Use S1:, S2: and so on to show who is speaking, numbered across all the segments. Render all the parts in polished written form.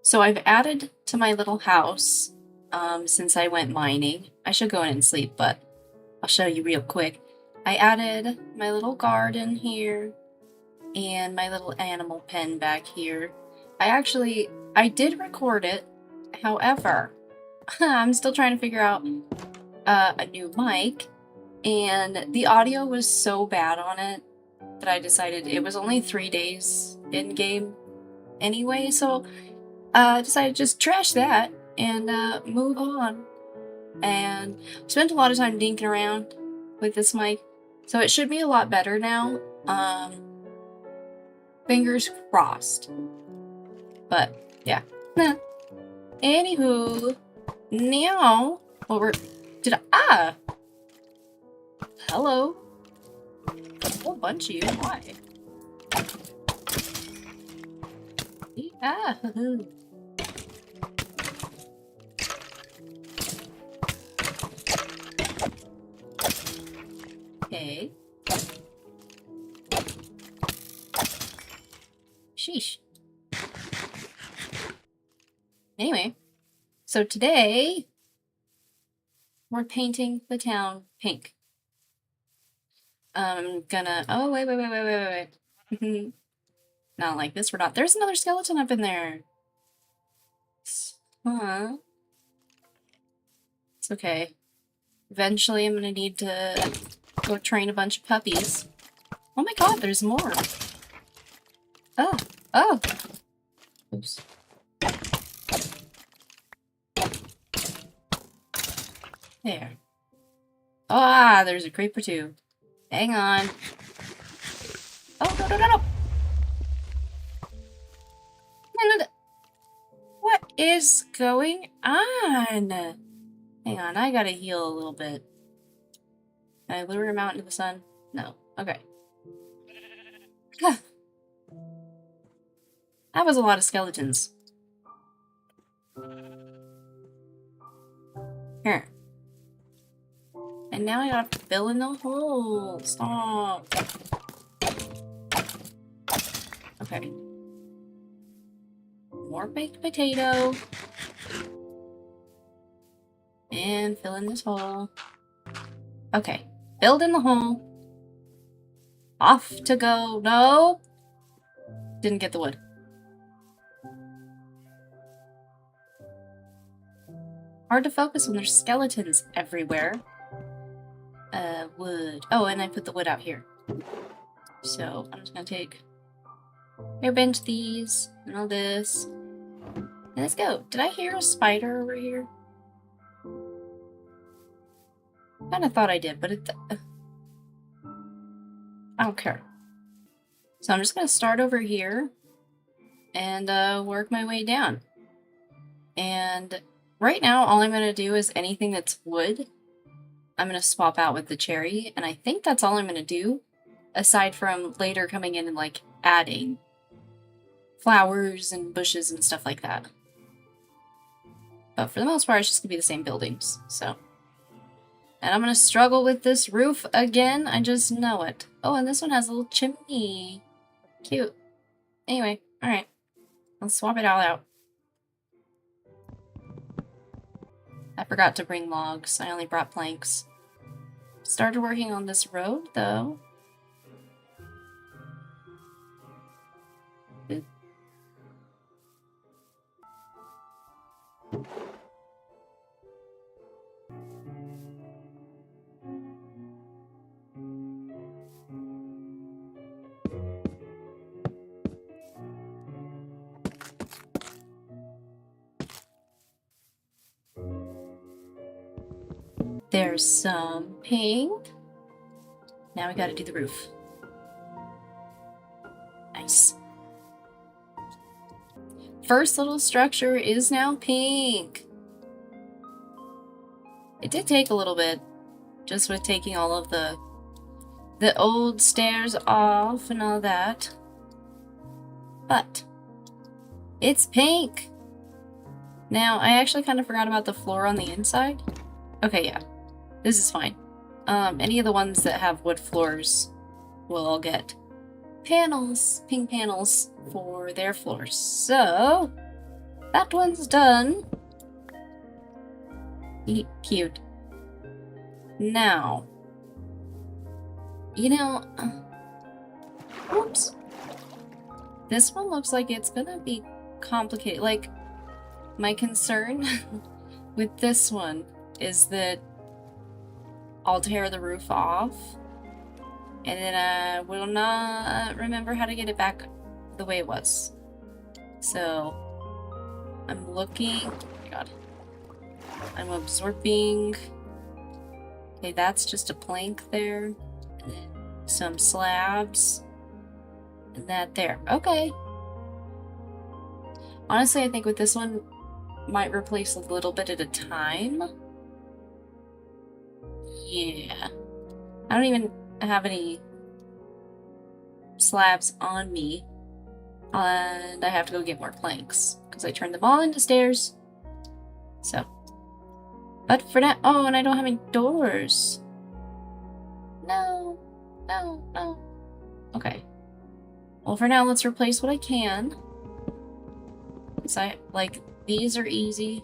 S1: So I've added to my little house since I went mining. I should go in and sleep, but I'll show you real quick. I added my little garden here and my little animal pen back here. I did record it. However, I'm still trying to figure out a new mic, and the audio was so bad on it that I decided it was only 3 days in game anyway, so I decided to just trash that and move on. And spent a lot of time dinking around with this mic, so it should be a lot better now. Fingers crossed. But yeah. Anywho, now what we're hello. A whole bunch of you. Why? Yeah. Okay. Sheesh. Anyway, so today we're painting the town pink. I'm gonna. Oh, wait. Not like this. We're not. There's another skeleton up in there. Huh. It's okay. Eventually, I'm gonna need to go train a bunch of puppies. Oh my god, there's more. Oh. Oops. There. Ah, there's a creeper too. Hang on. Oh, no. What is going on? Hang on, I gotta heal a little bit. Can I lure him out into the sun? No. Okay. That was a lot of skeletons. Here. And now I gotta fill in the hole. Stop. Okay. More baked potato. And fill in this hole. Okay. Filled in the hole. Off to go. No! Didn't get the wood. Hard to focus when there's skeletons everywhere. Wood. Oh, and I put the wood out here. So, I'm just gonna take... Here, bench these, and all this. And let's go. Did I hear a spider over here? Kinda thought I did, but it... I don't care. So I'm just gonna start over here and work my way down. And right now, all I'm gonna do is anything that's wood, I'm gonna swap out with the cherry, and I think that's all I'm gonna do, aside from later coming in and like adding flowers and bushes and stuff like that. But for the most part, it's just gonna be the same buildings, so. And I'm gonna struggle with this roof again, I just know it. Oh, and this one has a little chimney. Cute. Anyway, alright. Let's swap it all out. I forgot to bring logs. I only brought planks. Started working on this road, though. There's some pink. Now we gotta do the roof. Nice. First little structure is now pink. It did take a little bit, just with taking all of the old stairs off and all that. But it's pink. Now, I actually kind of forgot about the floor on the inside. Okay, yeah. This is fine. Any of the ones that have wood floors will all get panels, pink panels for their floors. So, that one's done. Cute. Now, you know, oops. This one looks like it's gonna be complicated. Like, my concern with this one is that I'll tear the roof off, and then I will not remember how to get it back the way it was. So, I'm looking. Oh my god. I'm absorbing. Okay, that's just a plank there. And then some slabs. And that there. Okay. Honestly, I think with this one, might replace a little bit at a time. Yeah. I don't even have any slabs on me. And I have to go get more planks. Because I turned them all into stairs. So. But for now. Oh, and I don't have any doors. No. No. No. Okay. Well, for now, let's replace what I can. Because these are easy.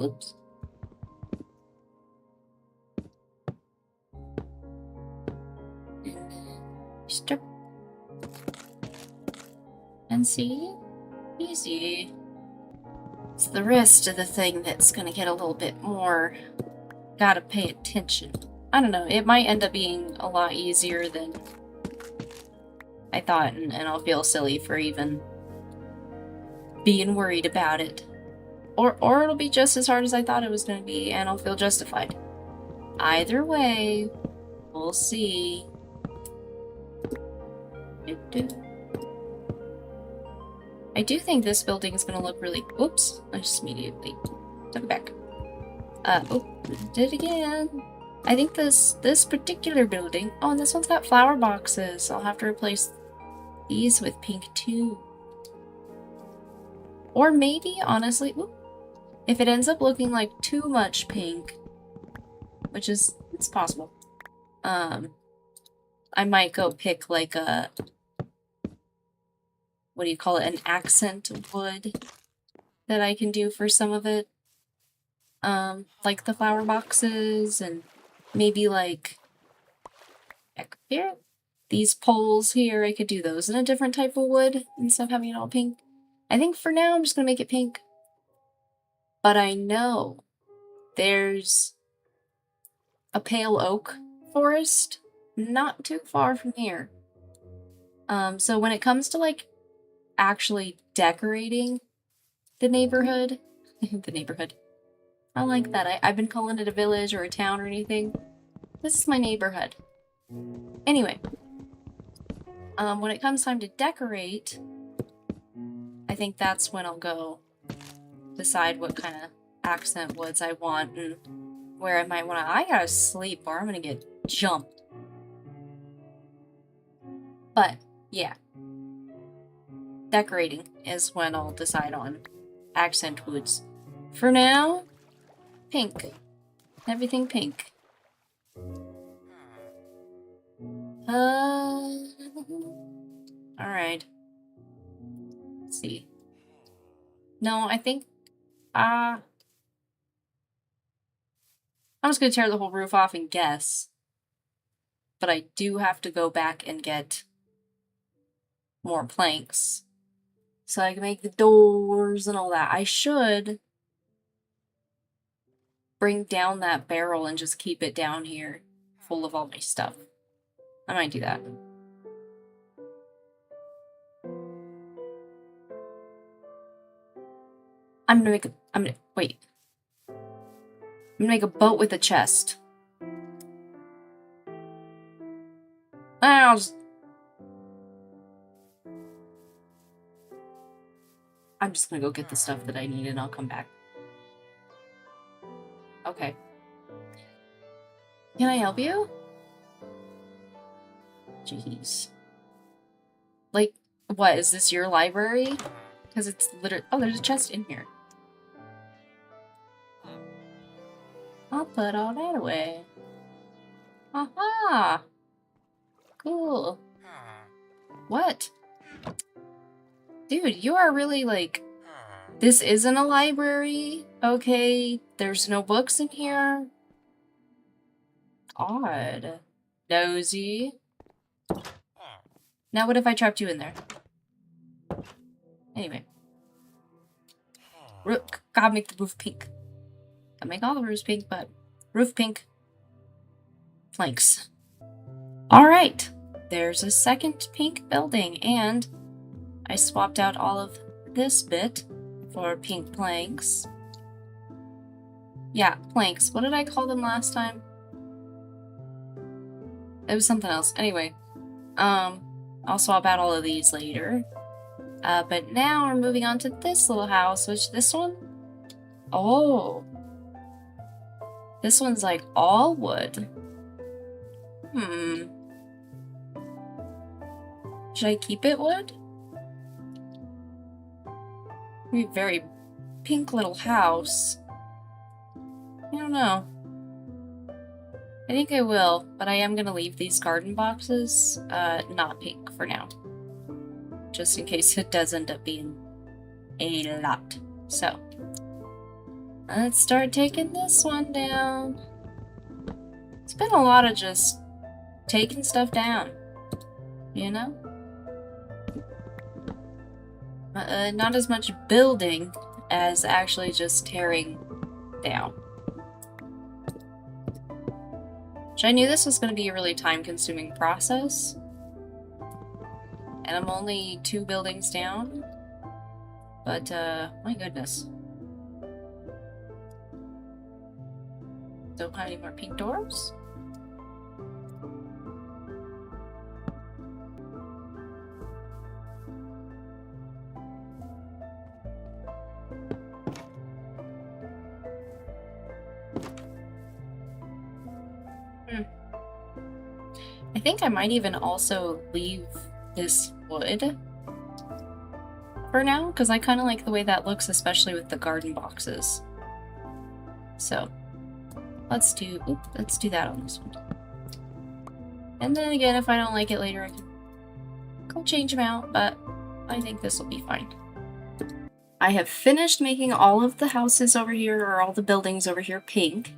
S1: Oops. And then strip. And see? Easy. It's the rest of the thing that's gonna get a little bit more. Gotta pay attention. I don't know, it might end up being a lot easier than I thought, and I'll feel silly for even being worried about it. Or it'll be just as hard as I thought it was going to be, and I'll feel justified. Either way, we'll see. I do think this building is going to look really... Oops, I just immediately took it back. Oh, did it again. I think this particular building... Oh, and this one's got flower boxes. I'll have to replace these with pink too. Or maybe, honestly... Oops, if it ends up looking like too much pink, which is, it's possible, I might go pick like a, what do you call it, an accent wood that I can do for some of it. Like the flower boxes and maybe like, back here, these poles here, I could do those in a different type of wood instead of having it all pink. I think for now I'm just gonna make it pink. But I know there's a pale oak forest not too far from here. So when it comes to like actually decorating the neighborhood, I like that. I've been calling it a village or a town or anything. This is my neighborhood. Anyway, when it comes time to decorate, I think that's when I'll go decide what kind of accent woods I want and where I might want to. I gotta sleep or I'm gonna get jumped. But yeah, decorating is when I'll decide on accent woods. For now, pink. Everything pink. Alright. Let's see. No, I think I'm just gonna tear the whole roof off and guess. But I do have to go back and get more planks so I can make the doors and all that. I should bring down that barrel and just keep it down here full of all my stuff. I might do that. I'm gonna make a boat with a chest. I'm just gonna go get the stuff that I need and I'll come back. Okay. Can I help you? Jeez. Like, what? Is this your library? Because it's literally... Oh, there's a chest in here. I'll put all that away. Aha! Cool. What? Dude, you are really like... This isn't a library, okay? There's no books in here. Odd. Nosy. Now what if I trapped you in there? Anyway. Gotta make the roof pink. Gotta make all the roofs pink, but... Roof pink. Planks. Alright. There's a second pink building, and... I swapped out all of this bit for pink planks. Yeah, planks. What did I call them last time? It was something else. Anyway, I'll swap out all of these later. But now we're moving on to this little house, which this one? Oh. This one's like all wood. Should I keep it wood? Very pink little house. I don't know. I think I will, but I am gonna leave these garden boxes not pink for now. Just in case it does end up being a lot. So, let's start taking this one down. It's been a lot of just taking stuff down, you know? Not as much building as actually just tearing down. Which I knew this was going to be a really time-consuming process. And I'm only 2 buildings down. But, my goodness. Don't have any more pink doors? I think I might even also leave this wood for now, because I kind of like the way that looks, especially with the garden boxes. So, let's do that on this one. And then again, if I don't like it later, I can go change them out, but I think this will be fine. I have finished making all of the houses over here, or all the buildings over here, pink.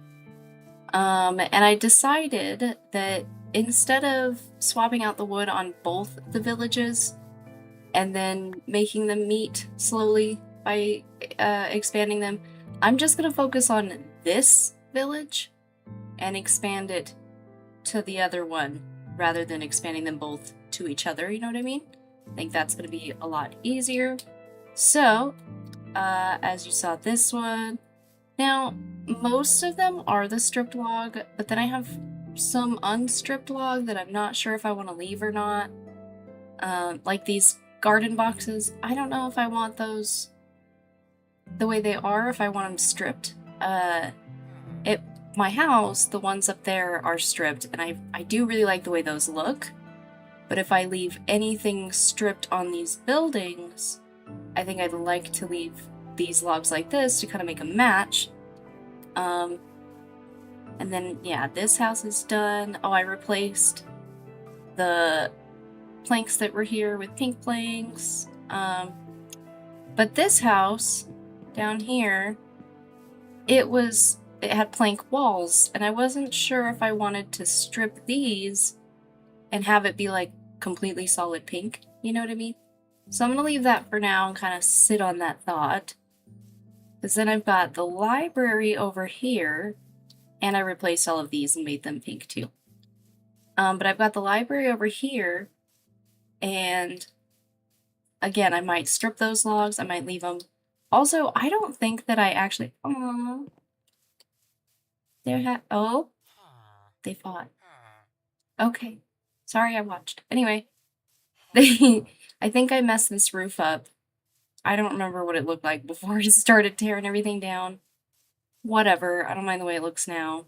S1: And I decided that instead of swapping out the wood on both the villages and then making them meet slowly by expanding them, I'm just going to focus on this village and expand it to the other one rather than expanding them both to each other, you know what I mean? I think that's going to be a lot easier. So, as you saw this one, now most of them are the stripped log, but then I have some unstripped log that I'm not sure if I want to leave or not. Like these garden boxes, I don't know if I want those the way they are, if I want them stripped. At my house, the ones up there are stripped, and I do really like the way those look. But if I leave anything stripped on these buildings, I think I'd like to leave these logs like this to kind of make a match. And then, yeah, this house is done. Oh, I replaced the planks that were here with pink planks. But this house down here, it had plank walls, and I wasn't sure if I wanted to strip these and have it be like completely solid pink, you know what I mean? So I'm gonna leave that for now and kind of sit on that thought. Because then I've got the library over here, and I replaced all of these and made them pink too. But I've got the library over here, and again, I might strip those logs, I might leave them. Also, I don't think that I actually... Oh, they fought. Okay. Sorry, I watched. Anyway, I think I messed this roof up. I don't remember what it looked like before I started tearing everything down. Whatever, I don't mind the way it looks now.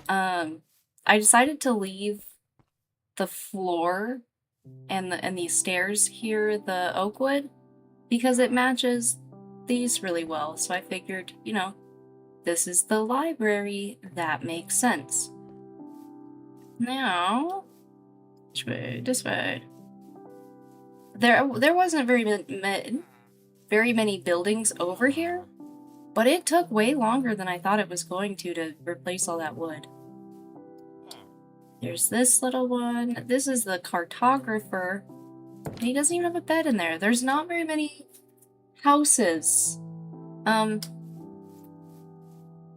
S1: I decided to leave the floor and these stairs here, the oak wood, because it matches these really well. So I figured, you know, this is the library, that makes sense. Now, which way? This way. There wasn't very many buildings over here, but it took way longer than I thought it was going to replace all that wood. There's this little one. This is the cartographer. And he doesn't even have a bed in there. There's not very many houses.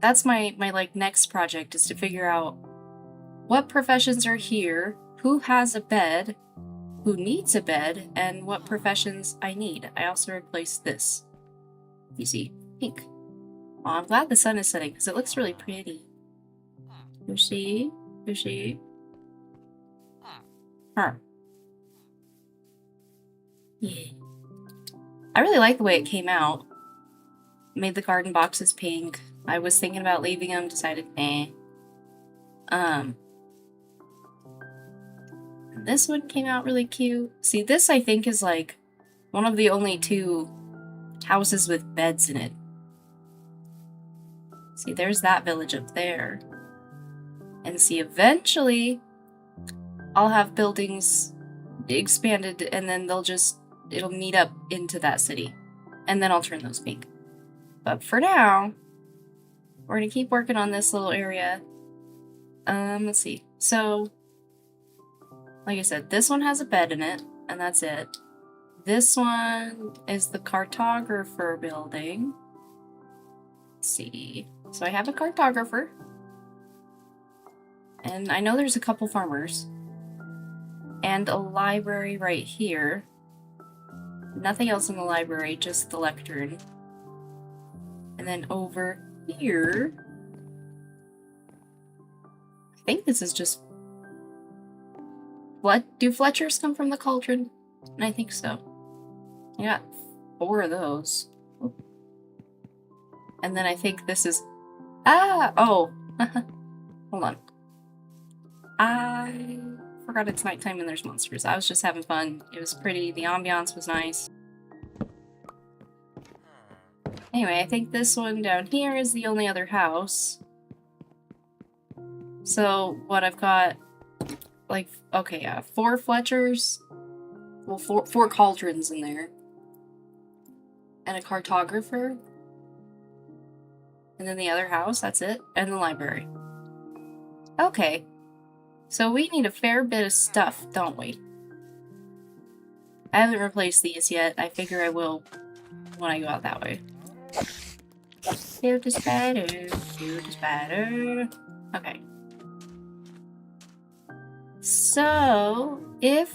S1: That's my like next project, is to figure out what professions are here, who has a bed, who needs a bed, and what professions I need. I also replaced this. You see, pink. Oh, I'm glad the sun is setting because it looks really pretty. Sushi, sushi. Huh. Yeah. I really like the way it came out. Made the garden boxes pink. I was thinking about leaving them, decided nah. This one came out really cute. See, this I think is like one of the only 2 houses with beds in it. See, there's that village up there. And see, eventually I'll have buildings expanded and then it'll meet up into that city. And then I'll turn those pink. But for now, we're gonna keep working on this little area. Let's see. So, like I said, this one has a bed in it, and that's it. This one is the cartographer building. Let's see. So I have a cartographer. And I know there's a couple farmers. And a library right here. Nothing else in the library, just the lectern. And then over here, I think this is just... Do Fletchers come from the cauldron? And I think so. I got 4 of those. And then I think this is... Oh! Hold on. I forgot it's nighttime and there's monsters. I was just having fun. It was pretty. The ambiance was nice. Anyway, I think this one down here is the only other house. So, what I've got... Like, okay, yeah, 4 Fletchers. Well, 4 cauldrons in there. And a cartographer. And then the other house, that's it. And the library. Okay. So we need a fair bit of stuff, don't we? I haven't replaced these yet. I figure I will when I go out that way. Shoot the spider. Shoot the spider. Okay. So, if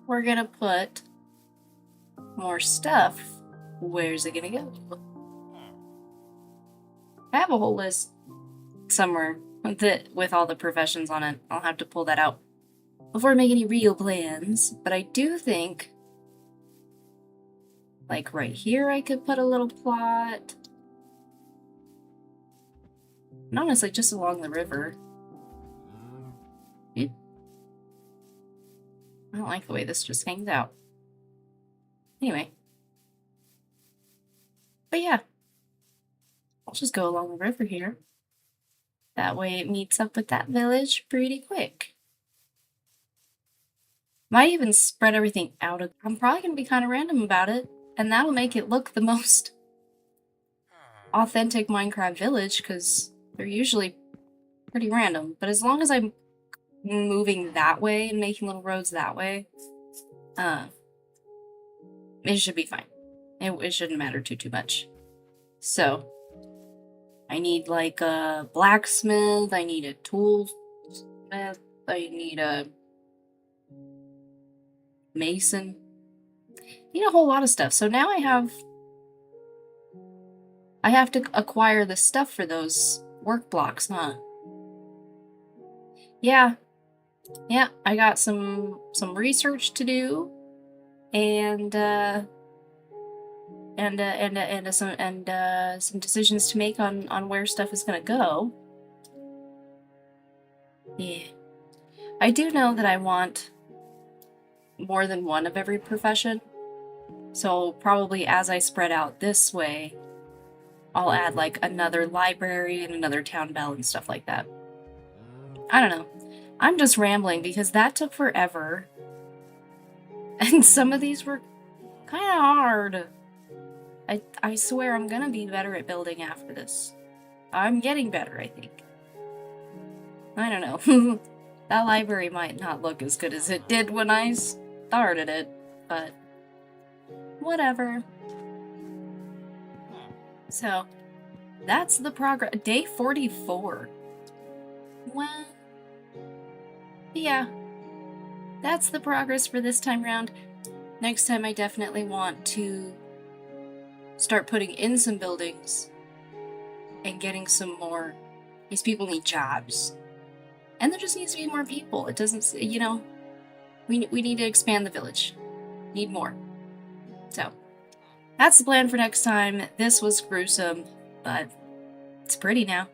S1: we're gonna put more stuff, where's it gonna go? I have a whole list somewhere with all the professions on it. I'll have to pull that out before I make any real plans. But I do think, like right here, I could put a little plot. And honestly, just along the river. I don't like the way this just hangs out. Anyway. But yeah. I'll just go along the river here. That way it meets up with that village pretty quick. Might even spread everything out. I'm probably going to be kind of random about it. And that'll make it look the most authentic Minecraft village, because they're usually pretty random. But as long as I'm moving that way and making little roads that way, it should be fine. It shouldn't matter too much. So, I need like a blacksmith, I need a toolsmith, I need a mason. I need a whole lot of stuff. So now I have to acquire the stuff for those work blocks, huh? Yeah, I got some research to do, and some decisions to make on where stuff is gonna go. Yeah, I do know that I want more than one of every profession, so probably as I spread out this way, I'll add like another library and another town bell and stuff like that. I don't know. I'm just rambling because that took forever. And some of these were kind of hard. I swear I'm gonna be better at building after this. I'm getting better, I think. I don't know. That library might not look as good as it did when I started it, but whatever. So, that's the progress. Day 44. Well, yeah. That's the progress for this time round. Next time I definitely want to start putting in some buildings and getting some more. These people need jobs. And there just needs to be more people. It doesn't, you know, we need to expand the village. Need more. So, that's the plan for next time. This was gruesome, but it's pretty now.